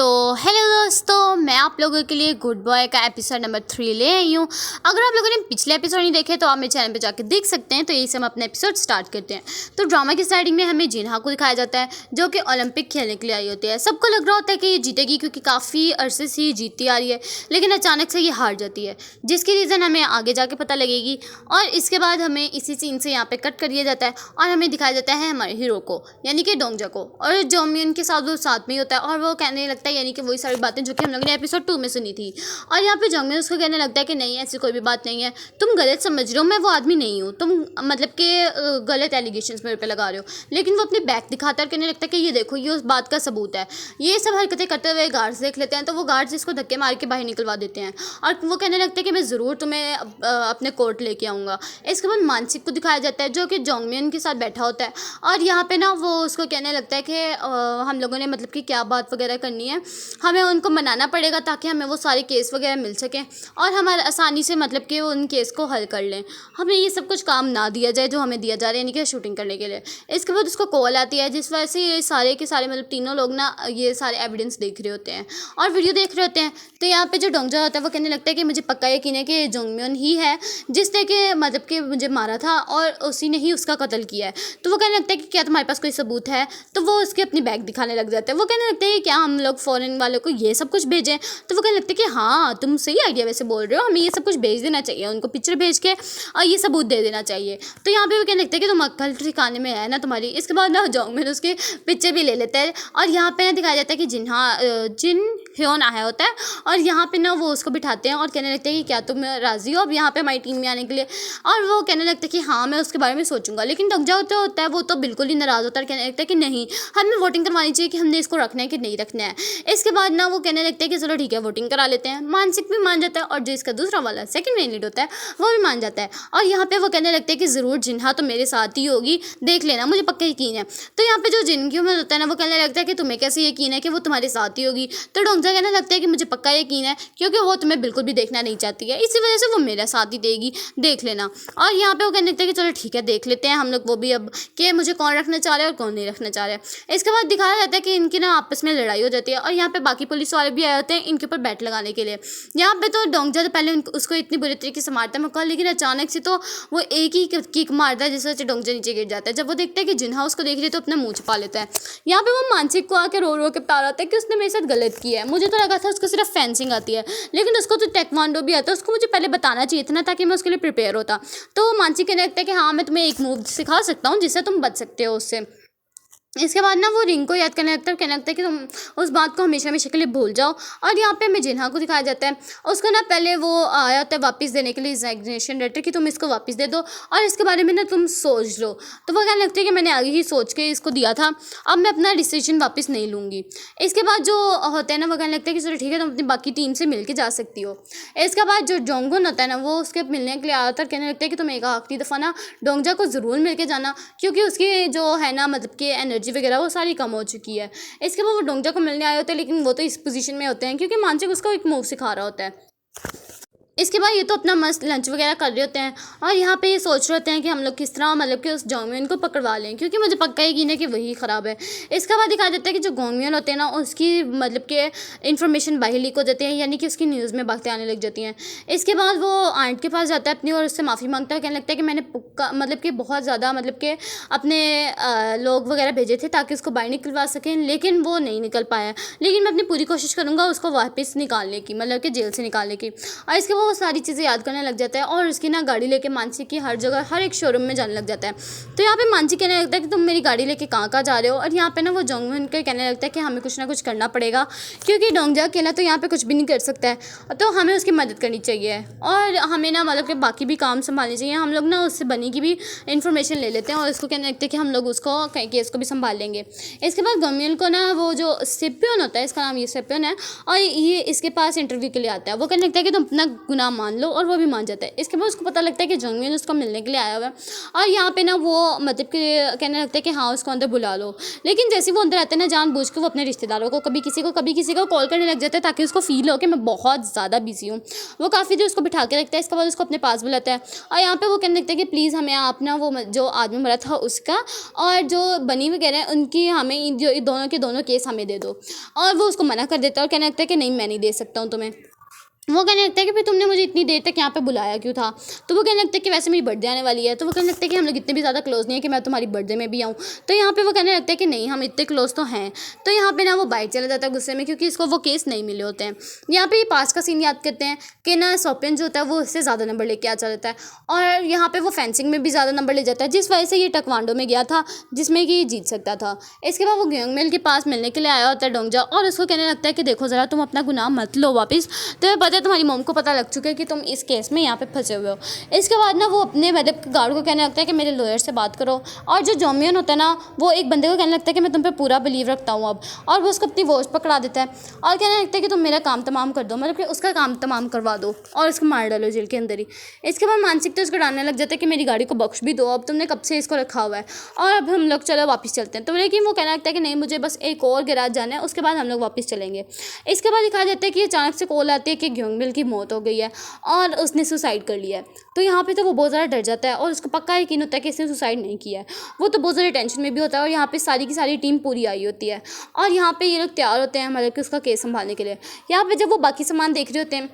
तो हेलो दोस्तों, मैं आप लोगों के लिए गुड बॉय का एपिसोड नंबर 3 ले आई हूँ। अगर आप लोगों ने पिछले एपिसोड नहीं देखे तो आप मेरे चैनल पे जाकर देख सकते हैं। तो यही से हम अपना एपिसोड स्टार्ट करते हैं। तो ड्रामा की स्टार्टिंग में हमें जिन्हा को दिखाया जाता है, जो कि ओलंपिक खेलने के लिए आई होती है। सबको लग रहा होता है कि ये जीतेगी क्योंकि काफ़ी अरसे से ये जीतती आ रही है, लेकिन अचानक से ये हार जाती है, जिसकी रीज़न हमें आगे जाके पता लगेगी। और इसके बाद हमें इसी सीन से यहाँ पे कट कर दिया जाता है और हमें दिखाया जाता है हमारे हीरो को, यानी कि डोंगजा को, और जोमियन के साथ वो साथ में होता है। और वो कहने लगता है, यानी कि वही सारी बातें जो कि हम लोगों ने एपिसोड 2 में सुनी थी। और यहाँ पे जोमियन उसको कहने लगता है कि नहीं, ऐसी कोई भी बात नहीं है, तुम गलत समझ रहे हो, मैं वो आदमी नहीं हूँ, तुम मतलब कि गलत एलिगेशंस मेरे पे लगा रहे हो। लेकिन वो अपनी बैग दिखाता है और कहने लगता है कि ये देखो, ये उस बात का सबूत है। ये सब हरकतें करते हुए गार्ड्स देख लेते हैं, तो वो गार्ड्स इसको धक्के मार के बाहर निकलवा देते हैं। और वो कहने लगता है कि मैं ज़रूर तुम्हें अपने कोर्ट लेके आऊँगा। इसके बाद मानसिक को दिखाया जाता है, जो कि जोमियन के साथ बैठा होता है। और यहाँ पे ना वो उसको कहने लगता है कि हम लोगों ने मतलब कि क्या बात वगैरह करनी है, हमें उनको मनाना पड़ेगा ताकि हमें वो सारे केस वगैरह मिल सकें और हमारे आसानी से मतलब कि उन केस को हल कर लें। हमें ये सब कुछ काम ना दिया जाए जो हमें दिया जा रहा है, यानी कि शूटिंग करने के लिए। इसके बाद उसको कॉल आती है, जिस वजह से ये सारे के सारे मतलब तीनों लोग ना ये सारे एविडेंस देख रहे होते हैं और वीडियो देख रहे होते हैं। तो यहाँ पे जो डोंगजा होता है वो कहने लगता है कि मुझे पक्का यकीन है कि जोंगम्योन ही है जिसने कि मतलब कि मुझे मारा था और उसी ने ही उसका कत्ल किया है। तो वो कहने लगता है कि क्या तुम्हारे पास कोई सबूत है? तो वो उसके अपनी बैग दिखाने लग जाता है। वो कहने लगता है कि क्या हम लोग फॉरेन वालों को ये सब कुछ भेजें? तो वो कहने लगता है कि हाँ, तुम सही आइडिया वैसे बोल रहे हो, हमें ये सब कुछ भेज देना चाहिए, उनको पिक्चर भेज के और ये सबूत दे देना चाहिए। तो यहाँ पे वो कहने लगता है कि तुम अक्ल ठिकाने में है ना तुम्हारी। इसके बाद ना जोंगम्योन उसके पिक्चर भी ले लेता है और यहाँ पे ना दिखाया जाता है कि जिन ह्योन आया होता है और यहाँ पे ना वो उसको बिठाते हैं और कहने लगते हैं कि क्या तुम राज़ी हो अब यहाँ पे हमारी टीम में आने के लिए? और वो कहने लगता है कि हाँ, मैं उसके बारे में सोचूंगा। लेकिन डोंगजा होता है वो तो बिल्कुल ही नाराज़ होता है, कहने लगता है कि नहीं, हमें वोटिंग करवानी चाहिए कि हमने इसको रखना है कि नहीं रखना है। इसके बाद ना वो कहने लगते हैं कि चलो ठीक है, वोटिंग करा लेते हैं। मानसिक भी मान जाता है और जो इसका दूसरा वाला सेकंड मेन लीड होता है वो भी मान जाता है। और यहाँ पे वो कहने लगते हैं कि ज़रूर जिन्हा तो मेरे साथ ही होगी, देख लेना, मुझे पक्का यकीन है। तो यहाँ पे जो जिनकी में होता है ना वो कहने लगता है कि तुम्हें कैसे यकीन है कि वो तुम्हारे साथ ही होगी? तो डोंगजा कहने लगता है कि मुझे पक्का यकीन है क्योंकि वो तुम्हें बिल्कुल भी देखना नहीं चाहती है, इसी वजह से वो मेरा साथ ही देगी, देख लेना। और यहाँ पे वो कहने लगता है कि चलो ठीक है, देख लेते हैं हम लोग वो भी अब कि मुझे कौन रखना चाह रहा है और कौन नहीं रखना चाह रहा है। इसके बाद दिखाया जाता है कि इनकी ना आपस में लड़ाई हो जाती है और यहाँ पे बाकी पुलिस वाले भी आए होते हैं इनके ऊपर बैट लगाने के लिए। यहाँ पे तो डोंगजा तो पहले उसको इतनी बुरी तरीके से मारता है मौका, लेकिन अचानक से तो वो एक ही किक मारता है जिस वजह से डोंगजा नीचे गिर जाता है। जब वो देखता है कि जिन्हा उसको देख रही है तो अपना मुँह छुपा लेता है। यहाँ पे वो मानसिक को आके रो रो के बता रहा था कि उसने मेरे साथ गलत किया है। मुझे तो लगा था उसको सिर्फ फेंसिंग आती है, लेकिन उसको तो टेक्वांडो भी आता है, उसको मुझे पहले बताना चाहिए था ना, ताकि मैं उसके लिए प्रिपेयर होता। तो मानसिक कहने लगता है कि हाँ, मैं तुम्हें एक मूव सिखा सकता हूँ जिससे तुम बच सकते हो उससे। इसके बाद ना वो रिंग को याद करने लगता है, कहने लगता है कि तुम उस बात को हमेशा हमेशा के लिए भूल जाओ। और यहाँ पे हमें जिन्हा को दिखाया जाता है, उसको ना पहले वो आया होता है वापस देने के लिए रेजिग्नेशन लेटर कि तुम इसको वापस दे दो और इसके बारे में ना तुम सोच लो। तो वो कहने लगता है कि मैंने आगे ही सोच के इसको दिया था, अब मैं अपना डिसीजन वापस नहीं लूँगी। इसके बाद जो होता है ना वो कहने लगता है कि चलो ठीक है, तुम अपनी बाकी टीम से मिल के जा सकती हो। इसके बाद जो जोंगुन होता है ना वो उसके मिलने के लिए आया था, कहने लगता है कि तुम एक आखिरी दफ़ा ना डोंगजा को ज़रूर मिल के जाना, क्योंकि उसकी जो है ना मतलब कि एनर्जी वगैरह वो सारी कम हो चुकी है। इसके बाद वो डोंगजा को मिलने आए होते हैं, लेकिन वो तो इस पोजीशन में होते हैं क्योंकि मानसिक उसको एक मूव सिखा रहा होता है। इसके बाद ये तो अपना मस्त लंच वगैरह कर रहे होते हैं और यहाँ पे ये सोच रहे होते हैं कि हम लोग किस तरह मतलब कि उस जोंगम्योन को पकड़वा लें, क्योंकि मुझे पक्का यकीन है कि वही ख़राब है। इसके बाद दिखाया जाता है कि जो जोंगम्योन होते हैं ना उसकी मतलब कि इन्फॉर्मेशन बाहर लीक हो जाती है, यानी कि उसकी न्यूज़ में बातें आने लग जाती हैं। इसके बाद वो आंट के पास जाता है अपनी और उससे माफ़ी मांगता है, कहने लगता है कि मैंने मतलब कि बहुत ज़्यादा मतलब कि अपने लोग वगैरह भेजे थे ताकि उसको बाहर निकलवा सकें, लेकिन वो नहीं निकल पाया। लेकिन मैं अपनी पूरी कोशिश करूँगा उसको वापस निकालने की, मतलब कि जेल से निकालने की। और इसके बाद वो सारी चीज़ें याद करने लग जाता है और उसकी ना गाड़ी लेके मानसी की हर जगह हर एक शोरूम में जाने लग जाता है। तो यहाँ पे मानसी कहने लगता है कि तुम मेरी गाड़ी लेके कहाँ कहाँ जा रहे हो? और यहाँ पे ना वो जोंगम्योन को कहने लगता है कि हमें कुछ ना कुछ करना पड़ेगा, क्योंकि डोंगजा अकेला तो यहाँ पे कुछ भी नहीं कर सकता है, तो हमें उसकी मदद करनी चाहिए और हमें ना मतलब कि बाकी भी काम संभालने चाहिए। हम लोग ना उससे बनी की भी इंफॉर्मेशन ले लेते हैं और उसको कहने लगते हैं कि हम लोग उसको केस को भी संभाल लेंगे। इसके बाद जोंगम्योन को ना वो जो सेप्योन होता है, इसका नाम ये सेप्योन है, और ये इसके पास इंटरव्यू के लिए आता है। वो कहने लगता है कि तुम अपना गुनाह मान लो, और वो भी मान जाता है। इसके बाद उसको पता लगता है कि जंगमियन उसको मिलने के लिए आया हुआ है, और यहाँ पे ना वो मतलब कि कहने लगता है कि हाँ उसको अंदर बुला लो। लेकिन जैसे वो अंदर आते हैं ना, जानबूझ के वो अपने रिश्तेदारों को कभी किसी को कॉल करने लग जाता है ताकि उसको फील हो कि मैं बहुत ज़्यादा बिजी हूँ। वो काफ़ी देर उसको बिठा के रखता है, इसके बाद उसको अपने पास बुलाता है, और यहाँ पे वो कहने लगता है कि प्लीज़ हमें आप ना वो जो आदमी मरा था उसका और जो बनी वगैरह है उनकी हमें जो दोनों के दोनों केस हमें दे दो। और वो उसको मना कर देता है और कहने लगता है कि नहीं, मैं नहीं दे सकता हूँ तुम्हें। वो कहने लगता है कि भाई तुमने मुझे इतनी देर तक यहाँ पे बुलाया क्यों था। तो वो कहने लगता है कि वैसे मेरी बर्थडे आने वाली है। तो वो कहने लगता है कि हम लोग इतने भी ज़्यादा क्लोज नहीं है कि मैं तुम्हारी बर्थडे में भी आऊँ। तो यहाँ पे वो कहने लगता है कि नहीं, हम इतने क्लोज तो हैं। तो यहाँ पे ना वो बाइक चला जाता है गुस्से में, क्योंकि इसको वो केस नहीं मिले होते हैं। यहाँ पे ये पास का सीन याद करते हैं कि ना सोपियन जो होता है वो इससे ज़्यादा नंबर लेके आ जाता है, और यहाँ पे वो फेंसिंग में भी ज़्यादा नंबर ले जाता है, जिस वजह से ये टकवांडो में गया था जिसमें कि ये जीत सकता था। इसके बाद वो ग्योंगमिल के पास मिलने के लिए आया होता है डोंगजा, और उसको कहने लगता है कि देखो ज़रा तुम अपना गुनाह मत लो वापस, तुम्हें पता है तुम्हारी मॉम को पता लग चुका है कि तुम इस केस में यहाँ पे फंसे हुए हो। इसके बाद ना वो अपने मतलब गार्ड को कहने लगता है कि मेरे लॉयर से बात करो, और जो जॉमियन होता है ना वो एक बंदे को कहने लगता है कि मैं तुम पे पूरा बिलीव रखता हूँ अब, और वो उसको अपनी वॉच पकड़ा देता है और कहने लगता है कि तुम मेरा काम तमाम कर दो, मतलब कि उसका काम तमाम करवा दो और इसको मार डालो जेल के अंदर ही। इसके बाद मानसिक तो उसको डालने लग जाता है कि मेरी गाड़ी को बख्श भी दो, अब तुमने कब से इसको रखा हुआ है और अब हम लोग चलो वापस चलते हैं। तो लेकिन वो कहने लगता है कि नहीं, मुझे बस एक और गैराज जाना है, उसके बाद हम लोग वापस चलेंगे। इसके बाद दिखाया जाता है कि अचानक से कॉल आती है कि ग्योंगमिल की मौत हो गई है और उसने सुसाइड कर लिया है। तो यहाँ पे तो वो बहुत ज़्यादा डर जाता है और उसको पक्का यकीन होता है कि इसने सुसाइड नहीं किया है। वो तो बहुत ज़्यादा टेंशन में भी होता है, और यहाँ पे सारी की सारी टीम पूरी आई होती है, और यहाँ पे ये लोग तैयार होते हैं मतलब कि उसका केस संभालने के लिए। यहाँ पे जब वो बाकी सामान देख रहे होते हैं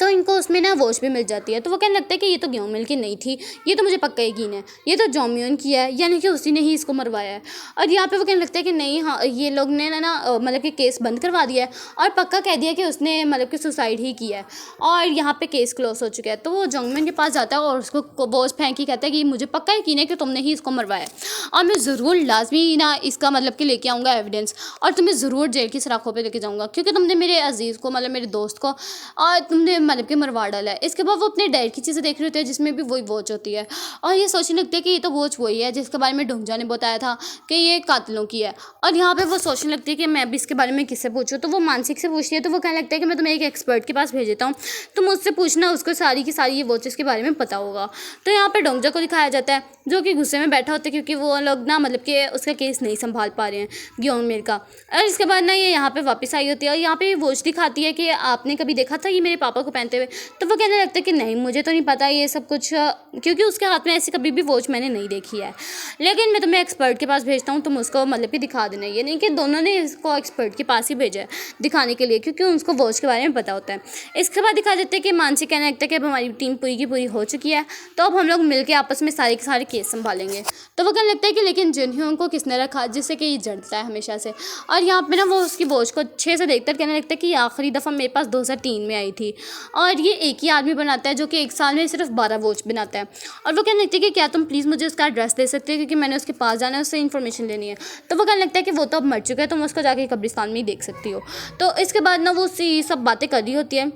तो इनको उसमें ना वॉच भी मिल जाती है। तो वो कहने लगता है कि ये तो ग्योंगमिल की नहीं थी, ये तो मुझे पक्का यकीन है, ये तो जॉमियन की है, यानी कि उसी ने ही इसको मरवाया है। और यहाँ पे वो कहने लगता है कि नहीं, हाँ ये लोग ने ना मतलब कि केस बंद करवा दिया है और पक्का कह दिया कि उसने मतलब कि सुसाइड ही किया है, और यहाँ पे केस क्लोज हो चुका है। तो वो जॉमियन के पास जाता है और उसको वॉच फेंक के कहता है कि मुझे पक्का यकीन है कि तुमने ही इसको मरवाया है, और मैं ज़रूर लाजमी ना इसका मतलब कि लेके आऊँगा एविडेंस, और तुम्हें ज़रूर जेल की सलाखों पर लेके जाऊँगा, क्योंकि तुमने मेरे अजीज़ को मतलब मेरे दोस्त को और तुमने मतलब कि मरवा डाला है। इसके बाद वो अपने डैड की चीज़ें देख रहे होते हैं जिसमें भी वही वॉच होती है, और ये सोचने लगते हैं कि ये तो वॉच वही है जिसके बारे में डोंगजा ने बताया था कि ये कातिलों की है। और यहाँ पे वो सोचने लगती है कि मैं भी इसके बारे में किससे पूछूं। तो वो मानसिक से पूछती है, तो वो कहने लगता है कि मैं तुम्हें एक एक्सपर्ट के पास भेज देता हूँ, तुम उससे पूछना, उसको सारी की सारी ये वॉचेस के बारे में पता होगा। तो यहाँ पर डोंगजा को दिखाया जाता है जो कि गुस्से में बैठा होता है, क्योंकि वो लोग ना मतलब कि उसका केस नहीं संभाल पा रहे हैं ग्योंगमिल का। और इसके बाद ना ये यहाँ पे वापस आई होती है, और यहाँ पे वॉच दिखाती है कि आपने कभी देखा था ये मेरे पापा को पहनते हुए। तो वो कहने लगता है कि नहीं, मुझे तो नहीं पता ये सब कुछ, क्योंकि उसके हाथ में ऐसी कभी भी वॉच मैंने नहीं देखी है, लेकिन मैं तुम्हें एक्सपर्ट के पास भेजता हूँ, तुम उसको मतलब कि दिखा देना। ये नहीं कि दोनों ने इसको एक्सपर्ट के पास ही भेजा है दिखाने के लिए, क्योंकि उसको वॉच के बारे में पता होता है। इसके बाद दिखा देते हैं कि मानसी कहने लगता है कि अब हमारी टीम पूरी की पूरी हो चुकी है, तो अब हम लोग मिलकर आपस में सारे के सारे केस संभालेंगे। तो वो कहने लगता है कि लेकिन जिन्हों को किसने रखा, जिससे कि ये जड़ता है हमेशा से। और यहाँ पे ना वो उसकी वॉच को अच्छे से देखकर कहने लगता है कि आखिरी दफ़ा मेरे पास 2003 में आई थी, और ये एक ही आदमी बनाता है जो कि एक साल में सिर्फ 12 वॉच बनाता है। और वो कहने लगता है कि क्या तुम प्लीज़ मुझे उसका एड्रेस दे सकते हो, क्योंकि मैंने उसके पास जाना है, उससे इन्फॉर्मेशन लेनी है। तो वो कहने लगता है कि वो तो अब मर चुका है, तुम उसको जाके कब्रिस्तान में ही देख सकती हो। तो इसके बाद ना वो उससे सब बातें कर रही होती है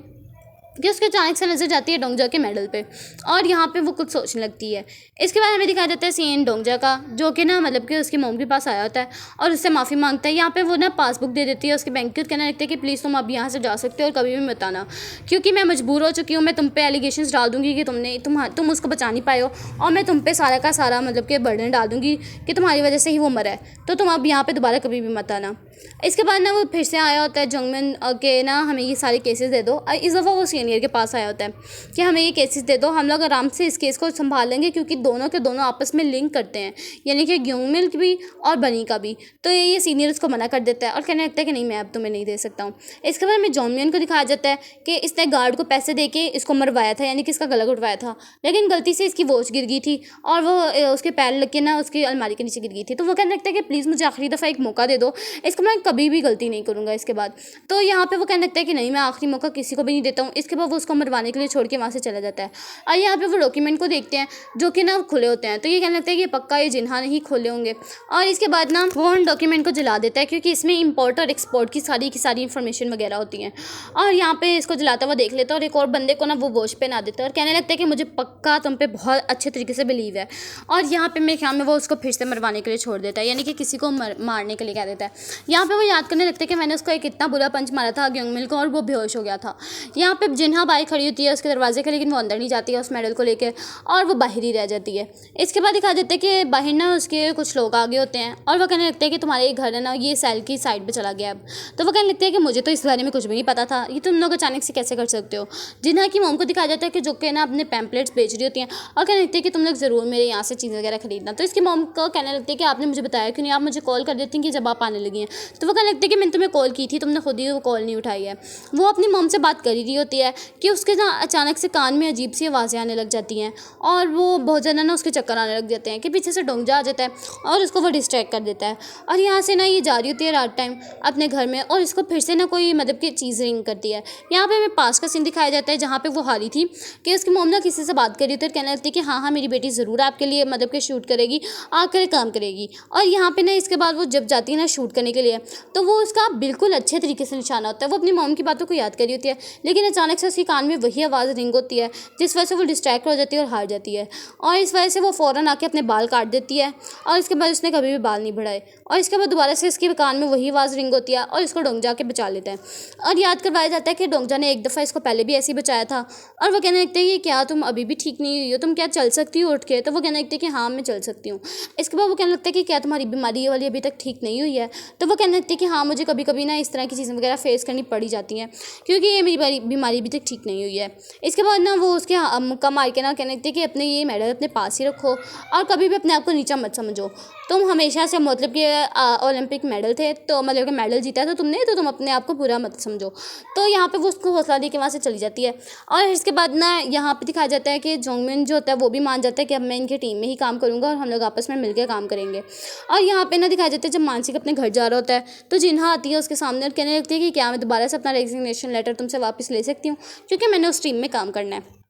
कि उसके अचानक से नज़र जाती है डोंगजा के मेडल पे, और यहाँ पे वो कुछ सोचने लगती है। इसके बाद हमें दिखाया जाता है सीन डोंगजा का, जो कि ना मतलब कि उसकी मॉम के पास आया होता है और उससे माफ़ी मांगता है। यहाँ पे वो ना पासबुक दे देती है उसके बैंक की, कहने लगता है कि प्लीज़ तुम अब यहाँ से जा सकते हो और कभी भी मत आना, क्योंकि मैं मजबूर हो चुकी हूँ, मैं तुम पे एलिगेशंस डाल दूँगी कि तुम उसको बचा नहीं पाए हो, और मैं तुम पे सारा का सारा मतलब कि बर्डन डाल दूँगी कि तुम्हारी वजह से ही वो मरा है, तो तुम अब यहाँ पर दोबारा कभी भी मत आना। इसके बाद ना वो फिर से आया होता है जंगमिन के, ना हमें ये सारे केसेस दे दो। इस दफ़ा वो सीनियर के पास आया होता है कि हमें ये केसेस दे दो, हम लोग आराम से इस केस को संभाल लेंगे, क्योंकि दोनों के दोनों आपस में लिंक करते हैं, यानी कि ग्योंगमिल की भी और बनी का भी। तो ये सीनियर उसको मना कर देता है और कहने लगता है कि नहीं, मैं अब तुम्हें नहीं दे सकता हूँ। इसके बाद हमें जॉमियन को दिखाया जाता है कि इसने गार्ड को पैसे दे के इसको मरवाया था, यानी कि इसका गला घुटवाया था, लेकिन गलती से इसकी वॉच गिर गई थी और वो उसके पैर लग के ना उसकी अलमारी के नीचे गिर गई थी। तो वो कहने लगता है कि प्लीज़ मुझे आखिरी दफ़ा एक मौका दे दो, इसको मैं कभी भी गलती नहीं करूँगा इसके बाद। तो यहाँ पे वो कहने लगता है कि नहीं, मैं आखिरी मौका किसी को भी नहीं देता हूँ। इसके बाद वो उसको मरवाने के लिए छोड़ के वहाँ से चला जाता है। और यहाँ पे वो डॉक्यूमेंट को देखते हैं जो कि ना खुले होते हैं, तो ये कहने लगता है कि पक्का ये जिन्हा नहीं खोले होंगे, और इसके बाद ना वो उन डॉक्यूमेंट को जला देता है, क्योंकि इसमें इंपोर्ट और एक्सपोर्ट की सारी इन्फॉर्मेशन वगैरह होती हैं। और यहाँ पे इसको जलाता हुआ देख लेता है और एक और बंदे को ना वो वॉच पहना देता है और कहने लगता है कि मुझे पक्का तुम पे बहुत अच्छे तरीके से बिलीव है। और यहाँ पे मेरे ख्याल में वो उसको फिर से मरवाने के लिए छोड़ देता है, यानी कि किसी को मारने के लिए कह देता है। यहाँ पे वो याद करने लगते हैं कि मैंने उसको एक इतना बुरा पंच मारा था ग्योंगमिल को और वो बेहोश हो गया था। यहाँ पे जिन्हा बाई खड़ी होती है उसके दरवाजे के, लेकिन वो अंदर नहीं जाती है उस मेडल को लेकर और वो बाहर ही रह जाती है। इसके बाद दिखा देते हैं कि बाहर ना उसके कुछ लोग आगे होते हैं और वो कहने लगते हैं कि तुम्हारे घर है ना ये सेल की साइड पर चला गया अब। तो वो कहने लगते हैं कि मुझे तो इस बारे में कुछ भी नहीं पता था, ये तुम लोग अचानक से कैसे कर सकते हो। जिन्हा की मोम को दिखाया जाता है कि जो कि ना अपने पैम्पलेट्स बेच रही होती हैं और कहने लगती है कि तुम लोग ज़रूर मेरे यहाँ से चीज़ वगैरह खरीदना। तो इसकी मोम को कहने लगती है कि आपने मुझे बताया क्यों नहीं, आप मुझे कॉल कर देती कि जब आप आने लगी हैं। तो वो कहने लगती है कि मैंने तुम्हें कॉल की थी, तुमने खुद ही वो कॉल नहीं उठाई है। वो अपनी मोम से बात कर ही रही होती है कि उसके ना अचानक से कान में अजीब सी आवाज़ें आने लग जाती हैं और वो बहुत ज़्यादा ना उसके चक्कर आने लग जाते हैं कि पीछे से डोंगजा आ जाता है और उसको वो डिस्ट्रैक्ट कर देता है। और यहाँ से ना ये जा रही होती है रात टाइम अपने घर में और इसको फिर से ना कोई मतलब की चीज़ रिंग करती है। यहाँ पे हमें पास का सीन दिखाया जाता है जहाँ पे वो हारी थी कि उसकी मोम ना किसी से बात कर रही थी और कहने लगती है कि हाँ हाँ मेरी बेटी ज़रूर आपके लिए मतलब कि शूट करेगी, आपके लिए काम करेगी। और यहाँ पे ना इसके बाद वो जब जाती है ना शूट करने के लिए तो वो उसका बिल्कुल अच्छे तरीके से निशाना होता है। वो अपनी मोम की बातों को याद कर रही होती है लेकिन अचानक से उसके कान में वही आवाज़ रिंग होती है जिस वजह से वो डिस्ट्रैक्ट हो जाती है और हार जाती है। और इस वजह से वो फ़ौरन आके अपने बाल काट देती है और इसके बाद उसने कभी भी बाल नहीं बढ़ाए। और इसके बाद दोबारा से इसके कान में वही आवाज़ रिंग होती है और इसको डोंगजा के बचा लेता है। और याद करवाया जाता है कि डोंगजा ने एक दफ़ा इसको पहले भी ऐसे ही बचाया था। और वो कहने लगते हैं कि क्या तुम अभी भी ठीक नहीं हुई हो, तुम क्या चल सकती हो उठ के। तो वो कहने लगती है कि हाँ मैं चल सकती हूँ। इसके बाद वो कहने लगता है कि क्या तुम्हारी बीमारी ये वाली अभी तक ठीक नहीं हुई है। तो वो कहने लगती है कि हाँ मुझे कभी कभी ना इस तरह की चीज़ें वगैरह फेस करनी पड़ी जाती हैं क्योंकि ये मेरी बीमारी अभी तक ठीक नहीं हुई है। इसके बाद ना वो उसके मुक्का मार के ना कहने लगती है कि अपने ये मेडल अपने पास ही रखो और कभी भी अपने आप को नीचा मत समझो। तुम हमेशा से मतलब कि ओलंपिक मेडल थे तो मतलब कि मेडल जीता था तुमने, तो तुम अपने आप को बुरा मत समझो। तो यहाँ पे वो उसको हौसला दे के वहाँ से चली जाती है। और इसके बाद ना यहाँ पे दिखाया जाता है कि जोंगमिन जो होता है वो भी मान जाता है कि अब मैं इनके टीम में ही काम करूँगा और हम लोग आपस में मिलकर काम करेंगे। और यहाँ पे ना दिखाया जाता है जब मानसिक अपने घर जा रहा होता है तो जिन्हा आती है उसके सामने और कहने लगती है कि क्या मैं दोबारा से अपना रेजिग्नेशन लेटर तुमसे वापस ले सकती हूँ क्योंकि मैंने उस टीम में काम करना है।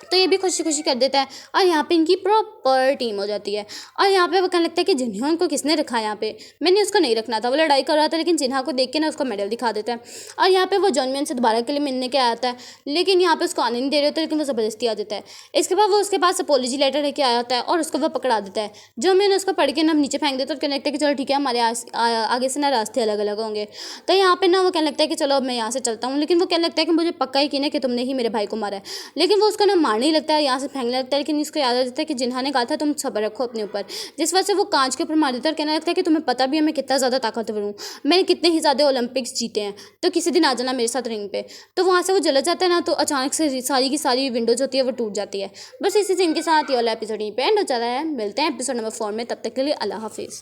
तो ये भी खुशी खुशी कर देता है और यहाँ पे इनकी प्रॉपर टीम हो जाती है। और यहाँ पे वो कहने लगता है कि जिन्हों को किसने रखा यहाँ पे, मैंने उसको नहीं रखना था। वो लड़ाई कर रहा था लेकिन जिन्हा को देख के ना उसको मेडल दिखा देता है। और यहाँ पे वो जॉनमियन से दोबारा के लिए मिलने के आता है लेकिन यहाँ पे उसको आने नहीं दे रहे होते लेकिन वो ज़बरदस्ती आ जाता है। इसके बाद वो उसके पास अपोलॉजी लेटर लेके आया होता है और उसको वो पकड़ा देता है। जॉनमियन उसको पढ़ के ना नीचे फेंक देता है और कहने लगता है कि चलो ठीक है हमारे आगे से ना रास्ते अलग अलग होंगे। तो यहाँ पे ना वो कहने लगता है कि चलो अब मैं यहाँ से चलता हूँ, लेकिन वो कहने लगता है कि मुझे पक्का यकीन है कि तुमने ही मेरे भाई को मारा है। लेकिन वो उसको ना मारने ही लगता है, यहाँ से फेंकने लगता है। लेकिन इसको याद आ जाता है कि जिन्हा ने कहा था तुम सब्र रखो अपने ऊपर, जिस वजह से वो कांच के ऊपर मार देता है और कहने लगता है कि तुम्हें पता भी है मैं कितना ज़्यादा ताकतवर हूँ, मैंने कितने ही ज़्यादा ओलंपिक्स जीते हैं, तो किसी दिन आ जाना मेरे साथ रिंग पे। तो वहाँ से वो जला जाता है ना, तो अचानक से सारी की सारी विंडोज होती है वो टूट जाती है। बस इसी सीन के साथ ये वाला एपिसोड यहीं पे एंड हो जाता है। मिलते हैं एपिसोड नंबर 4 में, तब तक के लिए अल्लाह हाफिज़।